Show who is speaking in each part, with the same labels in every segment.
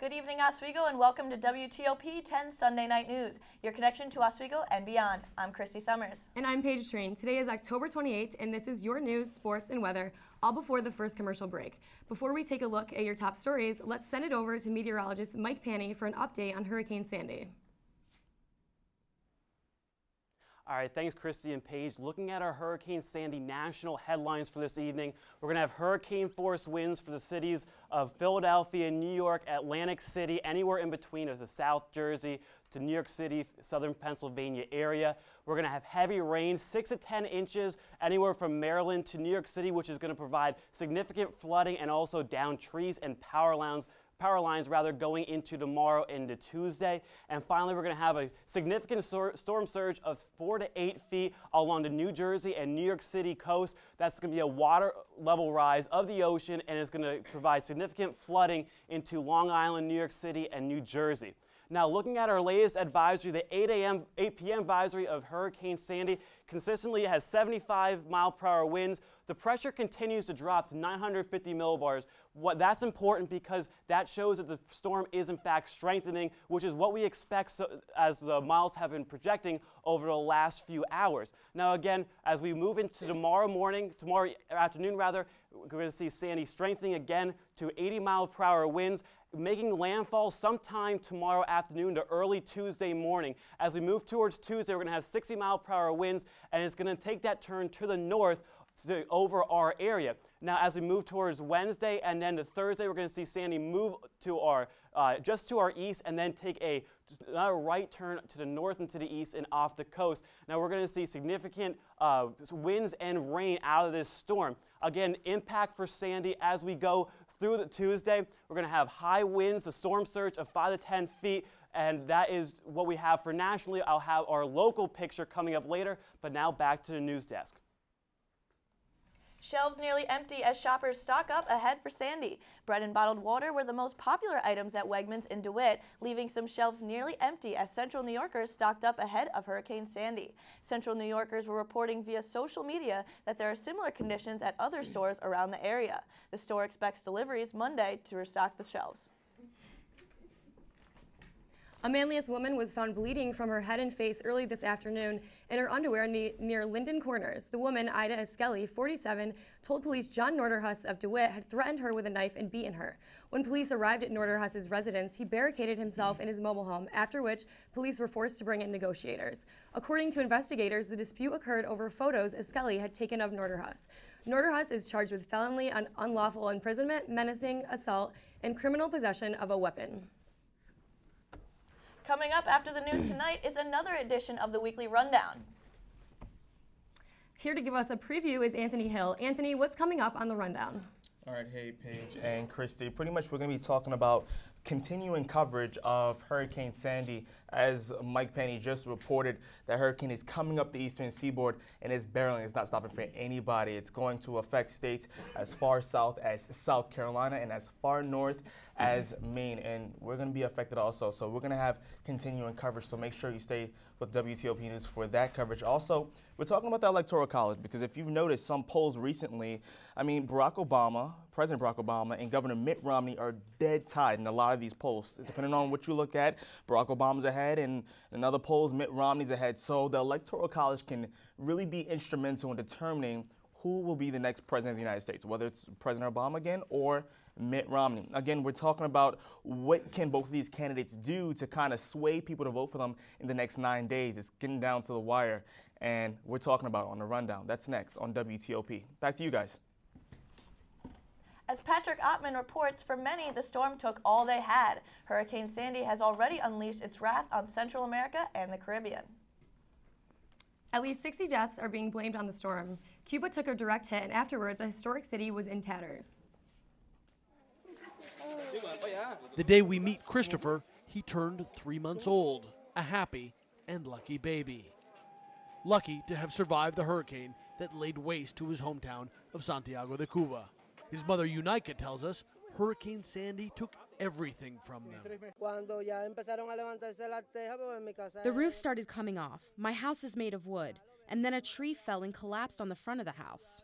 Speaker 1: Good evening, Oswego, and welcome to WTOP 10 Sunday Night News, your connection to Oswego and beyond. I'm Christy Summers.
Speaker 2: And I'm Paige Train. Today is October 28th, and this is your news, sports, and weather, all before the first commercial break. Before we take a look at your top stories, let's send it over to meteorologist Mike Panny for an update on Hurricane Sandy.
Speaker 3: All right, thanks, Christy and Paige. Looking at our Hurricane Sandy national headlines for this evening, we're going to have hurricane-force winds for the cities of Philadelphia, New York, Atlantic City, anywhere in between as the South Jersey to New York City, southern Pennsylvania area. We're going to have heavy rain, 6 to 10 inches, anywhere from Maryland to New York City, which is going to provide significant flooding and also down trees and power lines going into tomorrow into Tuesday. And finally, we're going to have a significant storm surge of 4 to 8 feet along the New Jersey and New York City coast. That's going to be a water level rise of the ocean, and it's going to provide significant flooding into Long Island, New York City, and New Jersey. Now, looking at our latest advisory, the 8 p.m. advisory of Hurricane Sandy consistently has 75-mile-per-hour winds. The pressure continues to drop to 950 millibars. That's important because that shows that the storm is, in fact, strengthening, which is what we expect as the models have been projecting over the last few hours. Now, again, as we move into tomorrow afternoon, we're going to see Sandy strengthening again to 80-mile-per-hour winds, making landfall sometime tomorrow afternoon to early Tuesday morning. As we move towards Tuesday, we're going to have 60-mile-per-hour winds, and it's going to take that turn to the north over our area. Now, as we move towards Wednesday and then to Thursday, we're going to see Sandy move to our just to our east and then take another right turn to the north and to the east and off the coast. Now, we're going to see significant winds and rain out of this storm. Again, impact for Sandy as we go through the Tuesday. We're going to have high winds, a storm surge of 5 to 10 feet. And that is what we have for nationally. I'll have our local picture coming up later, but now back to the news desk.
Speaker 1: Shelves nearly empty as shoppers stock up ahead for Sandy. Bread and bottled water were the most popular items at Wegmans in DeWitt, leaving some shelves nearly empty as Central New Yorkers stocked up ahead of Hurricane Sandy. Central New Yorkers were reporting via social media that there are similar conditions at other stores around the area. The store expects deliveries Monday to restock the shelves.
Speaker 2: A manlius woman was found bleeding from her head and face early this afternoon in her underwear near Linden Corners. The woman, Ida Eskelly, 47, told police John Norderhuss of DeWitt had threatened her with a knife and beaten her. When police arrived at Norderhuss's residence, he barricaded himself in his mobile home, after which police were forced to bring in negotiators. According to investigators, the dispute occurred over photos Eskelly had taken of Norderhuss. Norderhuss is charged with felony unlawful imprisonment, menacing, assault, and criminal possession of a weapon.
Speaker 1: Coming up after the news tonight is another edition of the Weekly Rundown.
Speaker 2: Here to give us a preview is Anthony Hill. Anthony, what's coming up on the Rundown?
Speaker 4: All right, hey, Paige and Christy. Pretty much we're going to be talking about continuing coverage of Hurricane Sandy. As Mike Penny just reported, that hurricane is coming up the eastern seaboard and is barreling. It's not stopping for anybody. It's going to affect states as far south as South Carolina and as far north as Maine, and we're going to be affected also. So we're going to have continuing coverage, so make sure you stay with WTOP News for that coverage. Also, we're talking about the Electoral College because if you've noticed some polls recently, I mean, President Barack Obama and Governor Mitt Romney are dead tied in a lot of these polls. Depending on what you look at, Barack Obama's ahead, and in other polls, Mitt Romney's ahead. So the Electoral College can really be instrumental in determining who will be the next president of the United States, whether it's President Obama again or Mitt Romney. Again, we're talking about what can both of these candidates do to kind of sway people to vote for them in the next 9 days. It's getting down to the wire, and we're talking about it on the Rundown. That's next on WTOP. Back to you guys.
Speaker 1: As Patrick Ottman reports, for many, the storm took all they had. Hurricane Sandy has already unleashed its wrath on Central America and the Caribbean.
Speaker 2: At least 60 deaths are being blamed on the storm. Cuba took a direct hit, and afterwards, a historic city was in tatters.
Speaker 5: The day we meet Christopher, he turned 3 months old, a happy and lucky baby. Lucky to have survived the hurricane that laid waste to his hometown of Santiago de Cuba. His mother, Yunaika, tells us Hurricane Sandy took everything from them.
Speaker 6: The roof started coming off. My house is made of wood, and then a tree fell and collapsed on the front of the house.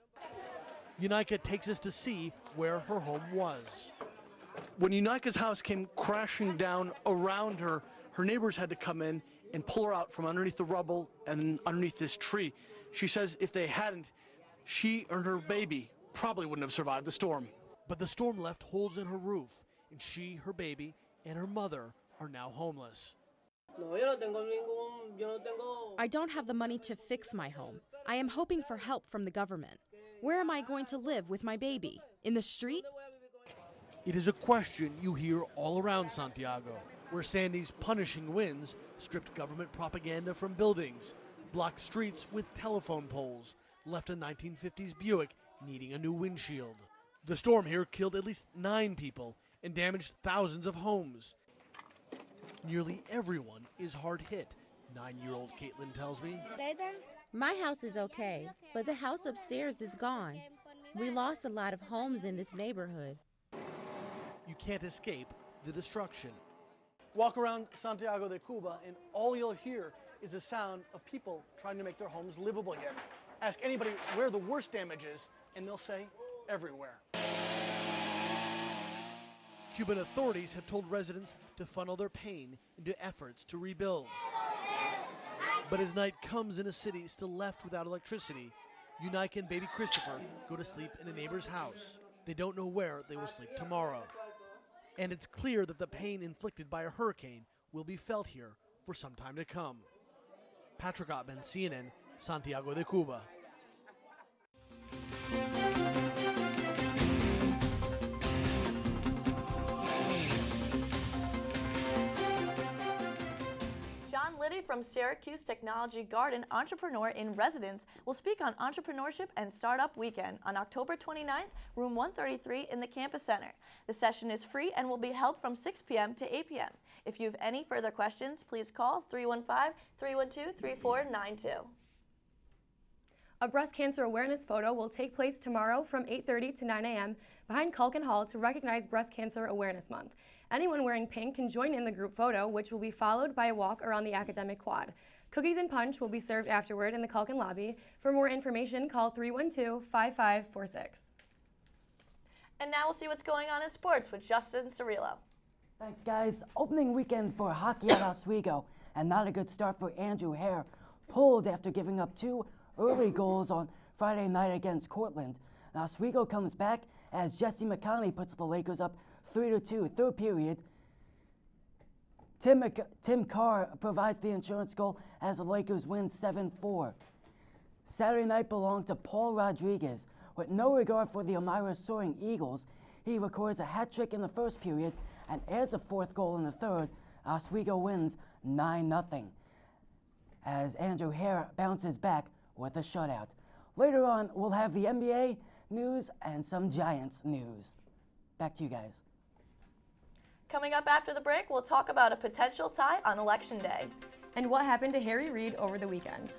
Speaker 5: Yunaika takes us to see where her home was. When Unika's house came crashing down around her, her neighbors had to come in and pull her out from underneath the rubble and underneath this tree. She says if they hadn't, she and her baby probably wouldn't have survived the storm. But the storm left holes in her roof, and she, her baby, and her mother are now homeless.
Speaker 6: I don't have the money to fix my home. I am hoping for help from the government. Where am I going to live with my baby? In the street?
Speaker 5: It is a question you hear all around Santiago, where Sandy's punishing winds stripped government propaganda from buildings, blocked streets with telephone poles, left a 1950s Buick needing a new windshield. The storm here killed at least 9 people and damaged thousands of homes. Nearly everyone is hard hit, 9-year-old Caitlin tells me.
Speaker 7: My house is okay, but the house upstairs is gone. We lost a lot of homes in this neighborhood.
Speaker 5: You can't escape the destruction. Walk around Santiago de Cuba and all you'll hear is the sound of people trying to make their homes livable again. Ask anybody where the worst damage is and they'll say everywhere. Cuban authorities have told residents to funnel their pain into efforts to rebuild. But as night comes in a city still left without electricity, Unika and baby Christopher go to sleep in a neighbor's house. They don't know where they will sleep tomorrow. And it's clear that the pain inflicted by a hurricane will be felt here for some time to come. Patrick Ottman, CNN, Santiago de Cuba.
Speaker 1: Liddy from Syracuse Technology Garden, entrepreneur in residence, will speak on Entrepreneurship and Startup Weekend on October 29th, room 133 in the Campus Center. The session is free and will be held from 6 p.m. to 8 p.m. If you have any further questions, please call 315-312-3492.
Speaker 2: A breast cancer awareness photo will take place tomorrow from 8:30 to 9 a.m. behind Culkin Hall to recognize Breast Cancer Awareness Month. Anyone wearing pink can join in the group photo, which will be followed by a walk around the academic quad. Cookies and punch will be served afterward in the Culkin lobby. For more information, call 312-5546.
Speaker 1: And now we'll see what's going on in sports with Justin Cirillo.
Speaker 8: Thanks, guys. Opening weekend for hockey at Oswego, and not a good start for Andrew Hare. Pulled after giving up 2 early goals on Friday night against Cortland. Oswego comes back as Jesse McConney puts the Lakers up 3-2. Third period, Tim Carr provides the insurance goal as the Lakers win 7-4. Saturday night belonged to Paul Rodriguez. With no regard for the Elmira Soaring Eagles, he records a hat trick in the first period and adds a 4th goal in the third. Oswego wins 9-0 as Andrew Hare bounces back with a shutout. Later on, we'll have the NBA news and some Giants news. Back to you guys.
Speaker 1: Coming up after the break, we'll talk about a potential tie on Election Day.
Speaker 2: And what happened to Harry Reid over the weekend.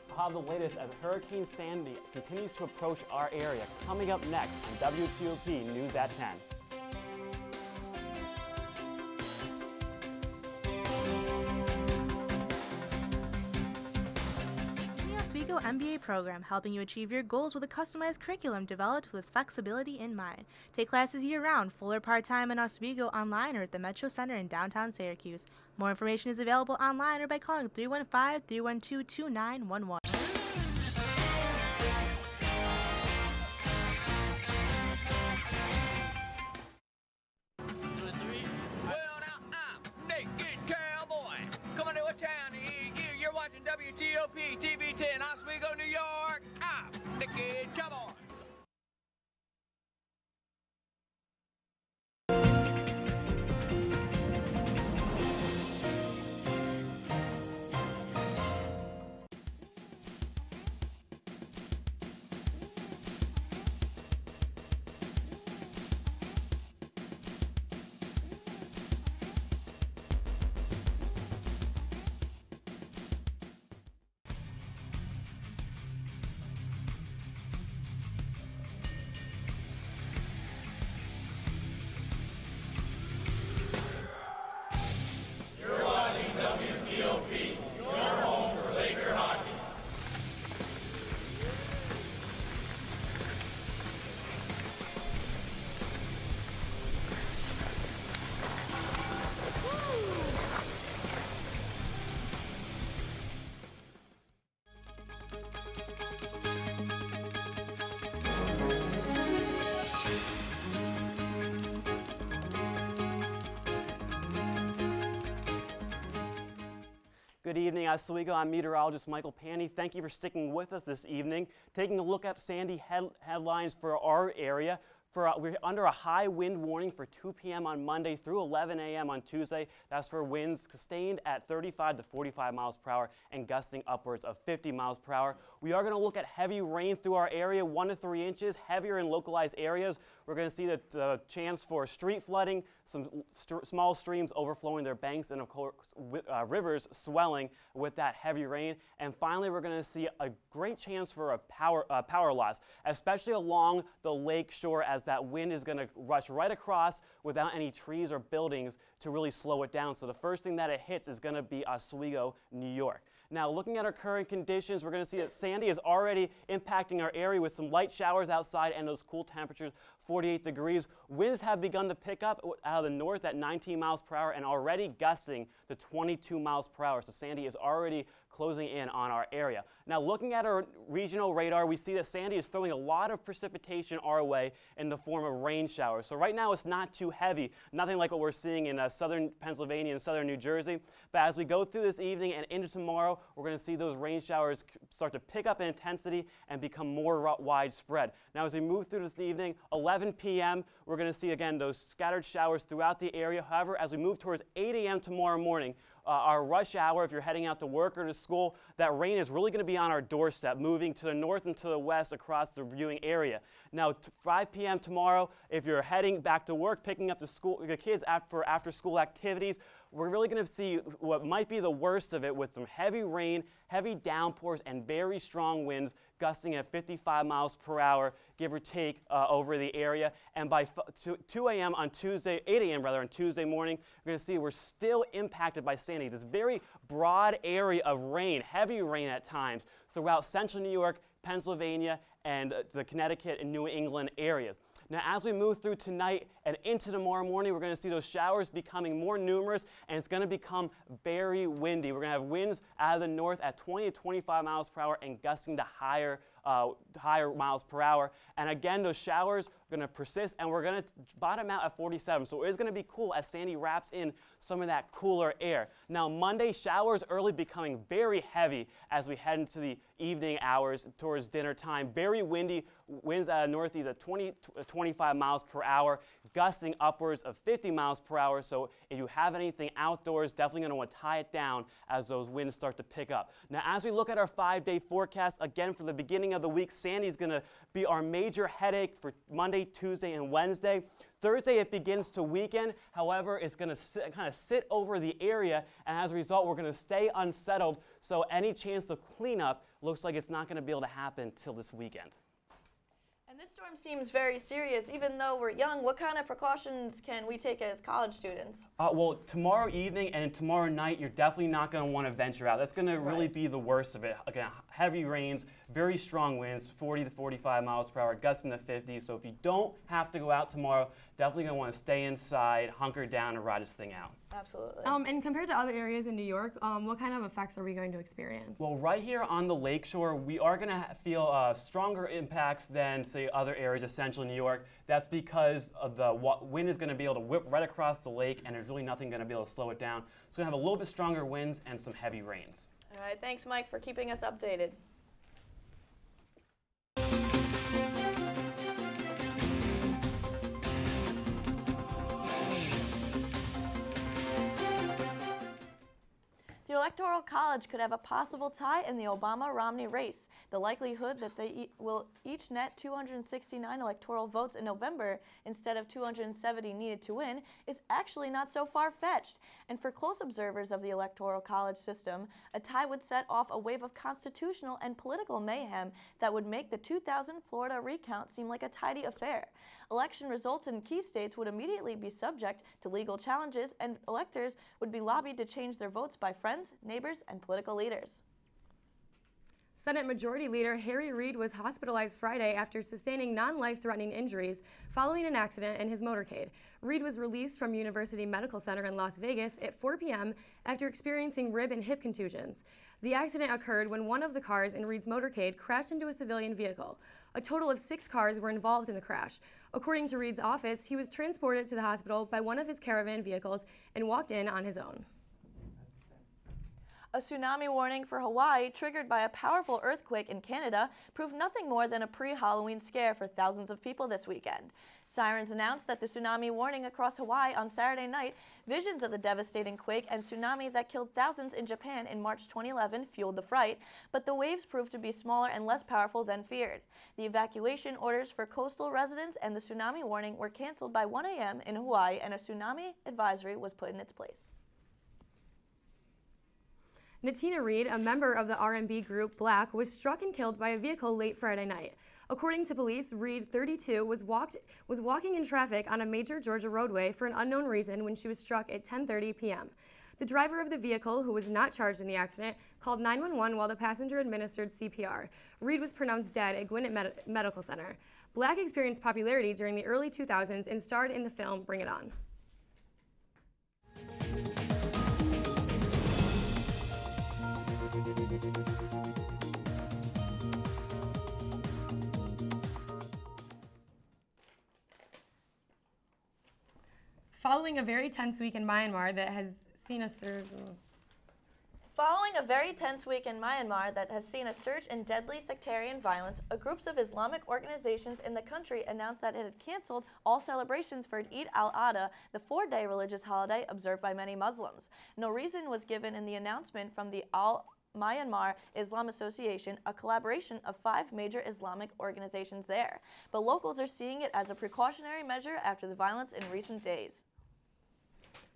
Speaker 3: We'll have the latest as Hurricane Sandy continues to approach our area. Coming up next on WTOP News at 10.
Speaker 9: MBA program helping you achieve your goals with a customized curriculum developed with flexibility in mind. Take classes year-round, full or part-time in Oswego, online or at the Metro Center in downtown Syracuse. More information is available online or by calling 315-312-2911.
Speaker 10: WTOP TV 10, Oswego, New York. I'm the kid. Come on.
Speaker 3: Good evening, Oswego. I'm meteorologist Michael Panny. Thank you for sticking with us this evening. Taking a look at Sandy headlines for our area. We're under a high wind warning for 2 p.m. on Monday through 11 a.m. on Tuesday. That's for winds sustained at 35 to 45 miles per hour and gusting upwards of 50 miles per hour. We are going to look at heavy rain through our area, 1 to 3 inches, heavier in localized areas. We're going to see the chance for street flooding, some small streams overflowing their banks, and of course rivers swelling with that heavy rain. And finally, we're going to see a great chance for a power loss, especially along the lake shore, as that wind is going to rush right across without any trees or buildings to really slow it down. So the first thing that it hits is going to be Oswego, New York. Now, looking at our current conditions, we're going to see that Sandy is already impacting our area with some light showers outside and those cool temperatures, 48 degrees. Winds have begun to pick up out of the north at 19 miles per hour and already gusting to 22 miles per hour. So Sandy is already closing in on our area. Now, looking at our regional radar, we see that Sandy is throwing a lot of precipitation our way in the form of rain showers. So right now it's not too heavy, nothing like what we're seeing in southern Pennsylvania and southern New Jersey. But as we go through this evening and into tomorrow, we're going to see those rain showers start to pick up in intensity and become more widespread. Now, as we move through this evening, 11 p.m., we're going to see again those scattered showers throughout the area. However, as we move towards 8 a.m. tomorrow morning, our rush hour, if you're heading out to work or to school, that rain is really going to be on our doorstep, moving to the north and to the west across the viewing area. Now, 5 p.m. tomorrow, if you're heading back to work, picking up the kids for after-school activities, we're really going to see what might be the worst of it with some heavy rain, heavy downpours, and very strong winds gusting at 55 miles per hour, give or take, over the area. And by 2 a.m. on Tuesday, 8 a.m. rather, on Tuesday morning, we're going to see we're still impacted by Sandy, this very broad area of rain, heavy rain at times, throughout central New York, Pennsylvania, and the Connecticut and New England areas. Now, as we move through tonight and into tomorrow morning, we're going to see those showers becoming more numerous, and it's going to become very windy. We're going to have winds out of the north at 20 to 25 miles per hour and gusting to higher miles per hour. And again, those showers are going to persist, and we're going to bottom out at 47. So it is going to be cool as Sandy wraps in some of that cooler air. Now, Monday, showers early becoming very heavy as we head into the evening hours towards dinner time. Very windy, winds out of northeast at 20 to 25 miles per hour, gusting upwards of 50 miles per hour. So if you have anything outdoors, definitely going to want to tie it down as those winds start to pick up. Now, as we look at our 5-day forecast, again, for the beginning of the week, Sandy's going to be our major headache for Monday, Tuesday, and Wednesday. Thursday, it begins to weaken. However, it's going to kind of sit over the area, and as a result, we're going to stay unsettled. So any chance of cleanup looks like it's not going to be able to happen till this weekend.
Speaker 1: And this storm seems very serious. Even though we're young, what kind of precautions can we take as college students?
Speaker 3: Well, tomorrow evening and tomorrow night, you're definitely not going to want to venture out. That's going to really be the worst of it. Again, heavy rains, very strong winds, 40 to 45 miles per hour, gusting to 50. So if you don't have to go out tomorrow, definitely going to want to stay inside, hunker down, and ride this thing out.
Speaker 1: Absolutely.
Speaker 2: And compared to other areas in New York, what kind of effects are we going to experience?
Speaker 3: Well, right here on the lakeshore, we are going to feel stronger impacts than, say, other areas of central New York. That's because of the wind is going to be able to whip right across the lake, and there's really nothing going to be able to slow it down. So it's going to have a little bit stronger winds and some heavy rains.
Speaker 1: All right, thanks, Mike, for keeping us updated. The Electoral College could have a possible tie in the Obama-Romney race. The likelihood that they will each net 269 electoral votes in November instead of 270 needed to win is actually not so far-fetched. And for close observers of the Electoral College system, a tie would set off a wave of constitutional and political mayhem that would make the 2000 Florida recount seem like a tidy affair. Election results in key states would immediately be subject to legal challenges, and electors would be lobbied to change their votes by friends, neighbors, and political leaders.
Speaker 2: Senate Majority Leader Harry Reid was hospitalized Friday after sustaining non-life-threatening injuries following an accident in his motorcade. Reid was released from University Medical Center in Las Vegas at 4 p.m. after experiencing rib and hip contusions. The accident occurred when one of the cars in Reid's motorcade crashed into a civilian vehicle. A total of 6 cars were involved in the crash. According to Reid's office, he was transported to the hospital by one of his caravan vehicles and walked in on his own.
Speaker 1: A tsunami warning for Hawaii, triggered by a powerful earthquake in Canada, proved nothing more than a pre-Halloween scare for thousands of people this weekend. Sirens announced that the tsunami warning across Hawaii on Saturday night. Visions of the devastating quake and tsunami that killed thousands in Japan in March 2011 fueled the fright, but the waves proved to be smaller and less powerful than feared. The evacuation orders for coastal residents and the tsunami warning were canceled by 1 a.m. in Hawaii, and a tsunami advisory was put in its place.
Speaker 2: Natina Reed, a member of the R&B group Black, was struck and killed by a vehicle late Friday night. According to police, Reed, 32, was walking in traffic on a major Georgia roadway for an unknown reason when she was struck at 10:30 p.m. The driver of the vehicle, who was not charged in the accident, called 911 while the passenger administered CPR. Reed was pronounced dead at Gwinnett Medical Center. Black experienced popularity during the early 2000s and starred in the film Bring It On. Following a very tense week in Myanmar that has seen a surge.
Speaker 1: Following a very tense week in Myanmar that has seen a surge in deadly sectarian violence, a group of Islamic organizations in the country announced that it had canceled all celebrations for Eid al-Adha, the 4-day religious holiday observed by many Muslims. No reason was given in the announcement from the Myanmar Islam Association, a collaboration of 5 major Islamic organizations there. But locals are seeing it as a precautionary measure after the violence in recent days.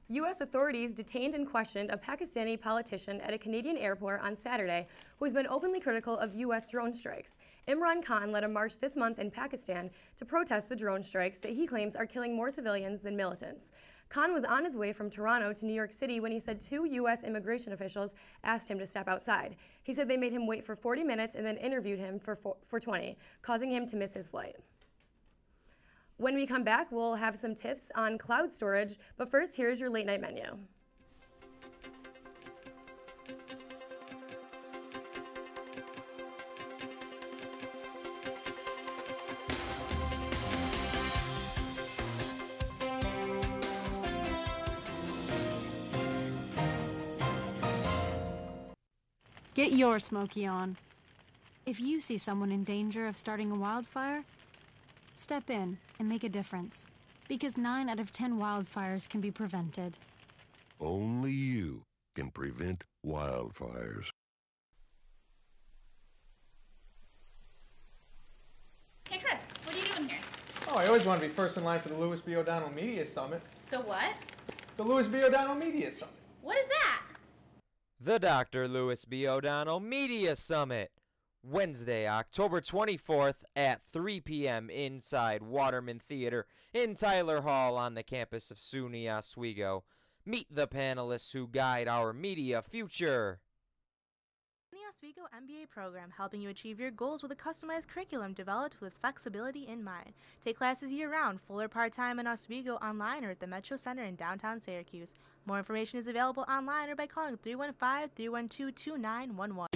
Speaker 2: U.S. authorities detained and questioned a Pakistani politician at a Canadian airport on Saturday who has been openly critical of U.S. drone strikes. Imran Khan led a march this month in Pakistan to protest the drone strikes that he claims are killing more civilians than militants. Khan was on his way from Toronto to New York City when he said 2 U.S. immigration officials asked him to step outside. He said they made him wait for 40 minutes and then interviewed him for 20, causing him to miss his flight. When we come back, we'll have some tips on cloud storage, but first, here's your late night menu.
Speaker 11: Get your Smokey on. If you see someone in danger of starting a wildfire, step in and make a difference, because 9 out of 10 wildfires can be prevented.
Speaker 12: Only you can prevent wildfires.
Speaker 13: Hey Chris, what are you doing here?
Speaker 14: Oh, I always want to be first in line for the Louis B. O'Donnell Media Summit.
Speaker 13: The what?
Speaker 14: The Louis B. O'Donnell Media Summit.
Speaker 13: What is that?
Speaker 15: The Dr. Louis B. O'Donnell Media Summit. Wednesday, October 24th at 3 p.m. inside Waterman Theater in Tyler Hall on the campus of SUNY Oswego. Meet the panelists who guide our media future.
Speaker 9: The Oswego MBA program, helping you achieve your goals with a customized curriculum developed with flexibility in mind. Take classes year-round, full or part-time in Oswego, online or at the Metro Center in downtown Syracuse. More information is available online or by calling 315-312-2911.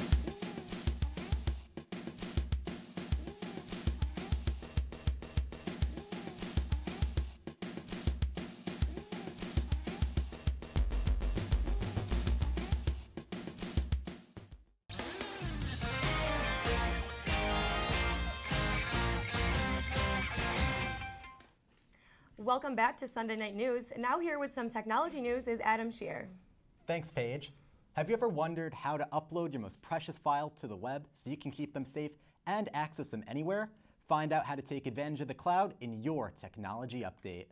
Speaker 2: Welcome back to Sunday Night News. Now here with some technology news is Adam Shear.
Speaker 16: Thanks, Paige. Have you ever wondered how to upload your most precious files to the web so you can keep them safe and access them anywhere? Find out how to take advantage of the cloud in your technology update.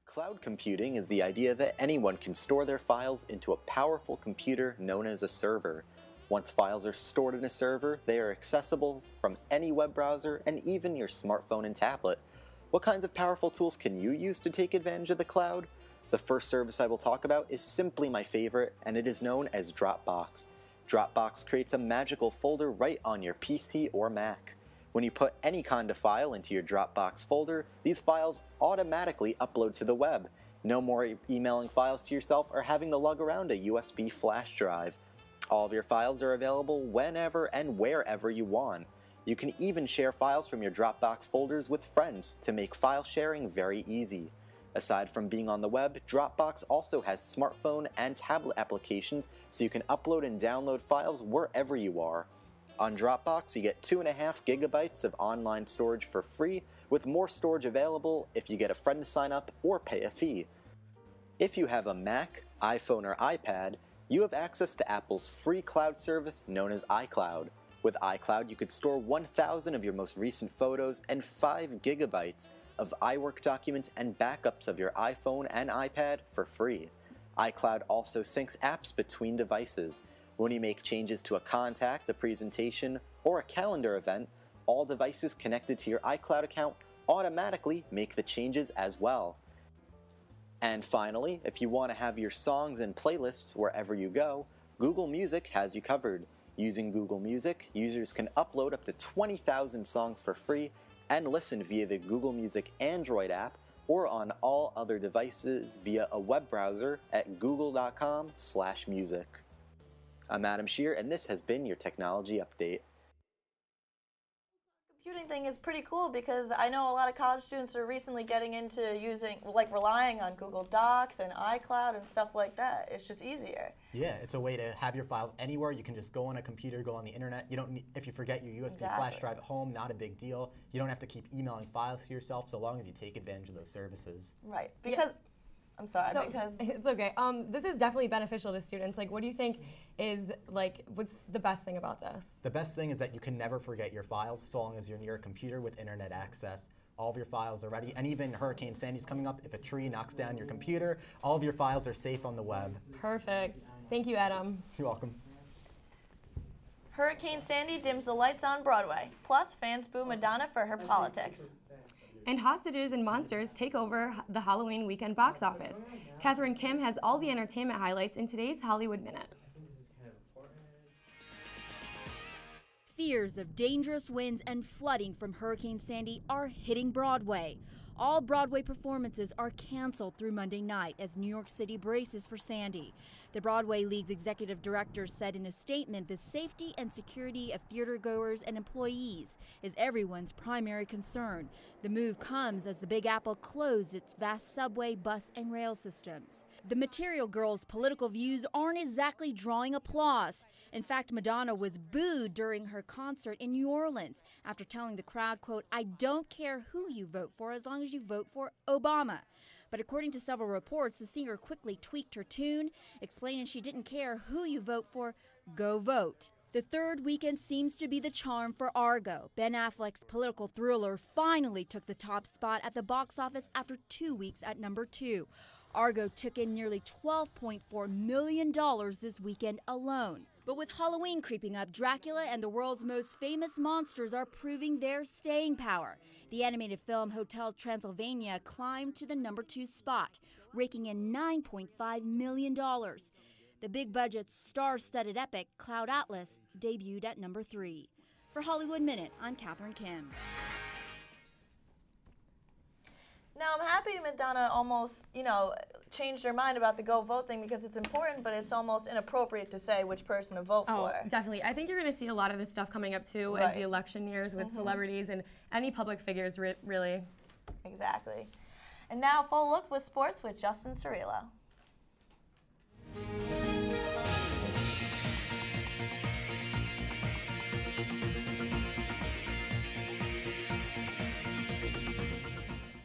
Speaker 17: Cloud computing is the idea that anyone can store their files into a powerful computer known as a server. Once files are stored in a server, they are accessible from any web browser and even your smartphone and tablet. What kinds of powerful tools can you use to take advantage of the cloud? The first service I will talk about is simply my favorite, and it is known as Dropbox. Dropbox creates a magical folder right on your PC or Mac. When you put any kind of file into your Dropbox folder, these files automatically upload to the web. No more emailing files to yourself or having to lug around a USB flash drive. All of your files are available whenever and wherever you want. You can even share files from your Dropbox folders with friends to make file sharing very easy. Aside from being on the web, Dropbox also has smartphone and tablet applications so you can upload and download files wherever you are. On Dropbox, you get 2.5 gigabytes of online storage for free, with more storage available if you get a friend to sign up or pay a fee. If you have a Mac, iPhone, or iPad, you have access to Apple's free cloud service known as iCloud. With iCloud, you could store 1,000 of your most recent photos and 5 gigabytes of iWork documents and backups of your iPhone and iPad for free. iCloud also syncs apps between devices. When you make changes to a contact, a presentation, or a calendar event, all devices connected to your iCloud account automatically make the changes as well. And finally, if you want to have your songs and playlists wherever you go, Google Music has you covered. Using Google Music, users can upload up to 20,000 songs for free and listen via the Google Music Android app or on all other devices via a web browser at google.com/music. I'm Adam Shear, and this has been your Technology Update.
Speaker 1: Computing thing is pretty cool because I know a lot of college students are recently getting into using, like, relying on Google Docs and iCloud and stuff like that. It's just easier.
Speaker 16: Yeah, it's a way to have your files anywhere. You can just go on a computer, go on the internet. You don't need, if you forget your USB flash drive at home, not a big deal. You don't have to keep emailing files to yourself so long as you take advantage of those services.
Speaker 1: Right, because I'm sorry,
Speaker 2: So,
Speaker 1: because
Speaker 2: it's okay. This is definitely beneficial to students. Like, what do you think is, like, what's the best thing about this?
Speaker 16: The best thing is that you can never forget your files so long as you're near a computer with internet access. All of your files are ready, and even Hurricane Sandy's coming up. If a tree knocks down your computer, all of your files are safe on the web.
Speaker 2: Perfect. Thank you, Adam.
Speaker 16: You're welcome.
Speaker 1: Hurricane Sandy dims the lights on Broadway. Plus, fans boo Madonna for her politics.
Speaker 2: And hostages and monsters take over the Halloween weekend box office. Catherine Kim has all the entertainment highlights in today's Hollywood Minute.
Speaker 18: Fears of dangerous winds and flooding from Hurricane Sandy are hitting Broadway. All Broadway performances are canceled through Monday night as New York City braces for Sandy. The Broadway League's executive director said in a statement the safety and security of theatergoers and employees is everyone's primary concern. The move comes as the Big Apple closed its vast subway, bus, and rail systems. The Material Girl's political views aren't exactly drawing applause. In fact, Madonna was booed during her concert in New Orleans after telling the crowd, quote, "I don't care who you vote for as long as you vote for Obama." But according to several reports, the singer quickly tweaked her tune, explaining she didn't care who you vote for, go vote. The third weekend seems to be the charm for Argo. Ben Affleck's political thriller finally took the top spot at the box office after 2 weeks at number 2. Argo took in nearly $12.4 million this weekend alone. But with Halloween creeping up, Dracula and the world's most famous monsters are proving their staying power. The animated film Hotel Transylvania climbed to the number 2 spot, raking in $9.5 million. The big-budget, star-studded epic Cloud Atlas debuted at number 3. For Hollywood Minute, I'm Catherine Kim.
Speaker 1: Now, I'm happy Madonna almost, changed her mind about the go vote thing because it's important, but it's almost inappropriate to say which person to vote for.
Speaker 2: Definitely. I think you're going to see a lot of this stuff coming up, too, as the election years with celebrities and any public figures, really.
Speaker 1: Exactly. And now, full look with sports with Justin Cirillo.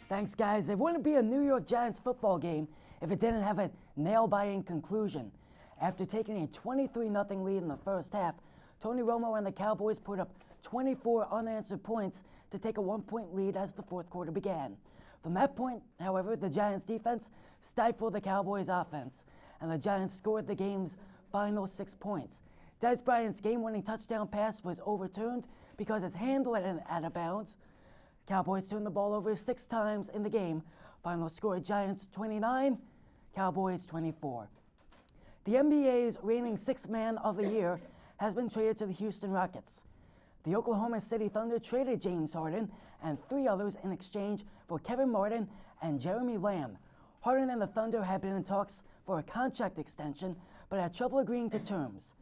Speaker 8: Thanks, guys. It wouldn't be a New York Giants football game if it didn't have a nail-biting conclusion. After taking a 23-0 lead in the first half, Tony Romo and the Cowboys put up 24 unanswered points to take a 1-point lead as the fourth quarter began. From that point, however, the Giants defense stifled the Cowboys offense, and the Giants scored the game's final 6 points. Des Bryant's game-winning touchdown pass was overturned because his hand went out of bounds. Cowboys turned the ball over 6 times in the game. Final score, Giants 29, Cowboys 24. The NBA's reigning 6th man of the year has been traded to the Houston Rockets. The Oklahoma City Thunder traded James Harden and 3 others in exchange for Kevin Martin and Jeremy Lamb. Harden and the Thunder had been in talks for a contract extension, but had trouble agreeing to terms.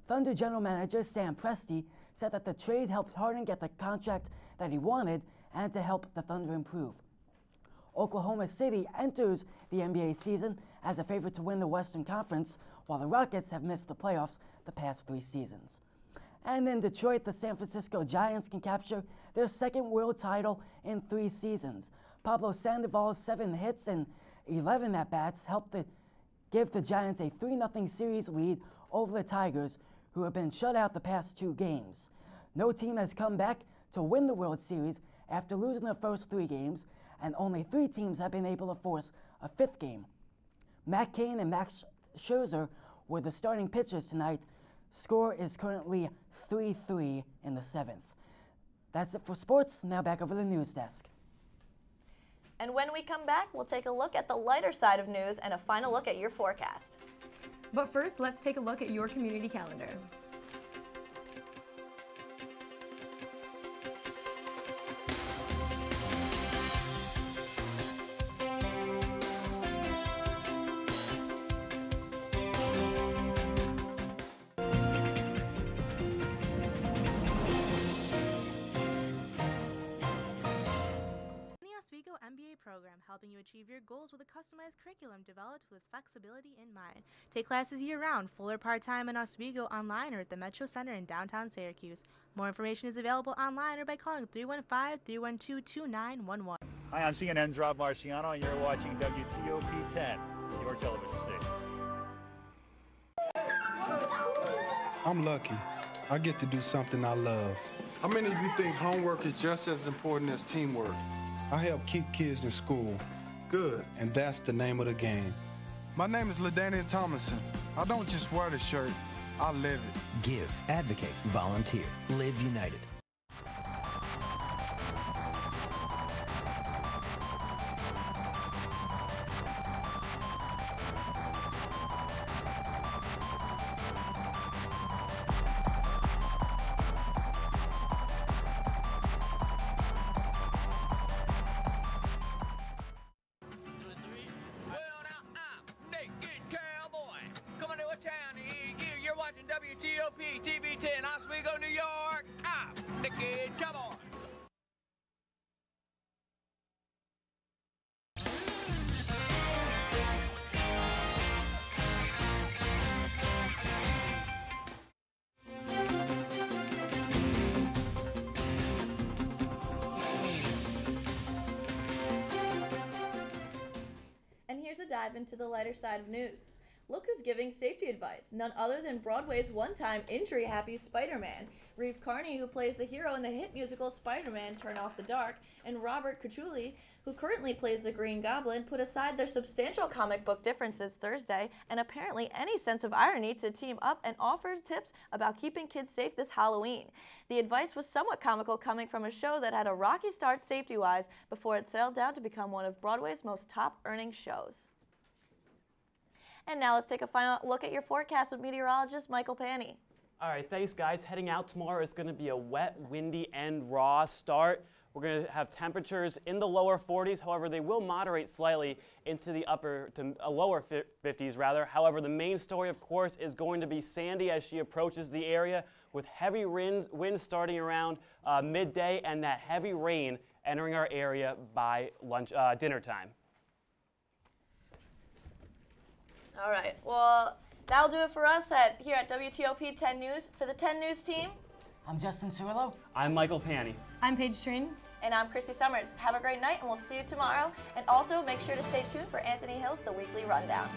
Speaker 8: Thunder general manager Sam Presti said that the trade helped Harden get the contract that he wanted and to help the Thunder improve. Oklahoma City enters the NBA season as a favorite to win the Western Conference, while the Rockets have missed the playoffs the past 3 seasons. And in Detroit, the San Francisco Giants can capture their second world title in 3 seasons. Pablo Sandoval's 7 hits and 11 at-bats helped give the Giants a 3-0 series lead over the Tigers, who have been shut out the past 2 games. No team has come back to win the World Series after losing the first 3 games, and only 3 teams have been able to force a 5th game. Matt Cain and Max Scherzer were the starting pitchers tonight. Score is currently 3-3 in the 7th. That's it for sports. Now back over to the news desk.
Speaker 1: And when we come back, we'll take a look at the lighter side of news and a final look at your forecast.
Speaker 2: But first, let's take a look at your community calendar.
Speaker 9: MBA program helping you achieve your goals with a customized curriculum developed with flexibility in mind. Take classes year-round, full or part-time in Oswego, online or at the Metro Center in downtown Syracuse. More information is available online or by calling 315-312-2911.
Speaker 19: Hi, I'm CNN's Rob Marciano, and you're watching WTOP 10, your television station.
Speaker 20: I'm lucky. I get to do something I love. How many of you think homework is just as important as teamwork? I help keep kids in school. Good, and that's the name of the game. My name is LaDainian Thomason. I don't just wear the shirt, I live it.
Speaker 21: Give, advocate, volunteer, live united.
Speaker 10: You're watching WTOP TV 10, Oswego, New York. I'm the kid. Come on.
Speaker 1: And here's a dive into the lighter side of news. Look who's giving safety advice, none other than Broadway's one-time injury-happy Spider-Man. Reeve Carney, who plays the hero in the hit musical Spider-Man Turn Off the Dark, and Robert Cuccioli, who currently plays the Green Goblin, put aside their substantial comic book differences Thursday, and apparently any sense of irony to team up and offer tips about keeping kids safe this Halloween. The advice was somewhat comical, coming from a show that had a rocky start safety-wise before it settled down to become one of Broadway's most top-earning shows. And now let's take a final look at your forecast with meteorologist Michael Panny.
Speaker 3: All right, thanks guys. Heading out tomorrow is going to be a wet, windy, and raw start. We're going to have temperatures in the lower 40s. However, they will moderate slightly into the upper to lower 50s rather. However, the main story, of course, is going to be Sandy as she approaches the area, with heavy winds starting around midday and that heavy rain entering our area by dinner time.
Speaker 1: All right, well, that'll do it for us here at WTOP 10 News. For the 10 News team,
Speaker 8: I'm Justin Cirillo.
Speaker 3: I'm Michael Panny.
Speaker 2: I'm Paige Train.
Speaker 1: And I'm Christy Summers. Have a great night, and we'll see you tomorrow. And also, make sure to stay tuned for Anthony Hill's The Weekly Rundown.